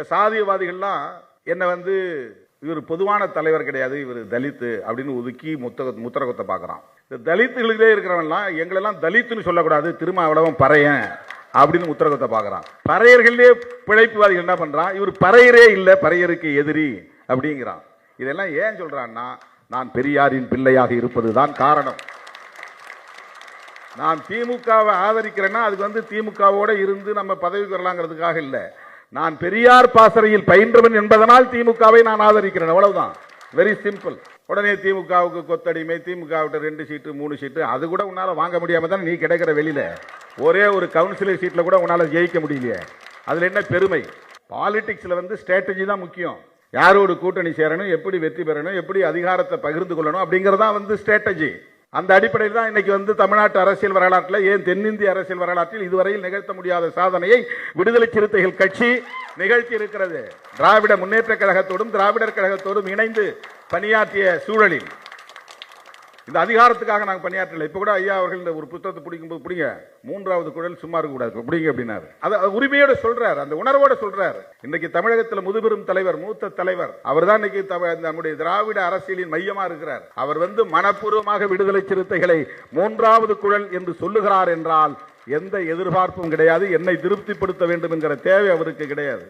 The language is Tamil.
இப்ப சாதியவாதிகள்லாம் என்ன வந்து இவர் பொதுவான தலைவர் கிடையாது, இவர் தலித் அப்படின்னு ஒதுக்கி முத்திர குத்த பாக்குறான். இந்த தலித்துகளிலே இருக்கிறவன்லாம் எங்களெல்லாம் தலித்துன்னு சொல்லக்கூடாது, திருமாவளவன் பறையன் அப்படின்னு முத்திர குத்த பாக்குறான். பறையர்களே பிழைப்புவாதிகள் என்ன பண்றான், இவர் பறையரே இல்ல, பறையருக்கு எதிரி அப்படிங்கிறான். இதெல்லாம் ஏன் சொல்றான்னா, நான் பெரியாரின் பிள்ளையாக இருப்பதுதான் காரணம். நான் திமுகவை ஆதரிக்கிறேன்னா அதுக்கு வந்து திமுகவோட இருந்து நம்ம பதவிக்கு வரலாங்கிறதுக்காக இல்ல, நான் பெரியார் பாசறையில் பயின்றவன் என்பதனால் திமுகவை நான் ஆதரிக்கிறேன், அவ்வளவுதான். Very simple. உடனே திமுகவுக்கு கொத்தடிமை, திமுக 2 சீட்டு 3 சீட்டு அது கூட உன்னால வாங்க முடியாம தான் நீ கிடைக்கிற வெளியில. ஒரே ஒரு கவுன்சிலர் சீட்ல கூட உன்னால ஜெயிக்க முடியலையே, அதுல என்ன பெருமை? பாலிடிக்ஸ்ல வந்து ஸ்ட்ராட்டஜி தான் முக்கியம். யாரோடு கூட்டணி சேரணும், எப்படி வெற்றி பெறணும், எப்படி அதிகாரத்தை பகிர்ந்து கொள்ளணும் அப்படிங்கறதா வந்து ஸ்ட்ராட்டஜி. அந்த அடிப்படையில் தான் இன்னைக்கு வந்து தமிழ்நாட்டு அரசியல் வரலாற்றில், ஏன் தென்னிந்திய அரசியல் வரலாற்றில் இதுவரையில் நிகழ்த்த முடியாத சாதனையை விடுதலை சிறுத்தைகள் கட்சி நிகழ்த்தி இருக்கிறது. திராவிட முன்னேற்ற கழகத்தோடும் திராவிடர் கழகத்தோடும் இணைந்து பணியாற்றிய சூழலில் இந்த அதிகாரத்துக்காக நாங்கள் பணியாற்றல. இப்ப கூட ஐயா அவர்கள் இந்த ஒரு புத்தகத்தை பிடிக்கும்போது, பிடிங்க 3வது குழல் சும்மா இருக்க கூடாது பிடிங்க அப்படின்னாரு. அது உரிமையோட சொல்றாரு, அந்த உணர்வோட சொல்றாரு. இன்னைக்கு தமிழகத்தில் முதுபெரும் தலைவர், மூத்த தலைவர் அவர் தான் இன்னைக்கு நம்முடைய திராவிட அரசியலின் மையமா இருக்கிறார். அவர் வந்து மனப்பூர்வமாக விடுதலை சிறுத்தைகளை 3வது குழல் என்று சொல்லுகிறார் என்றால் எந்த எதிர்பார்ப்பும் கிடையாது. என்னை திருப்திப்படுத்த வேண்டும் என்கிற தேவை அவருக்கு கிடையாது.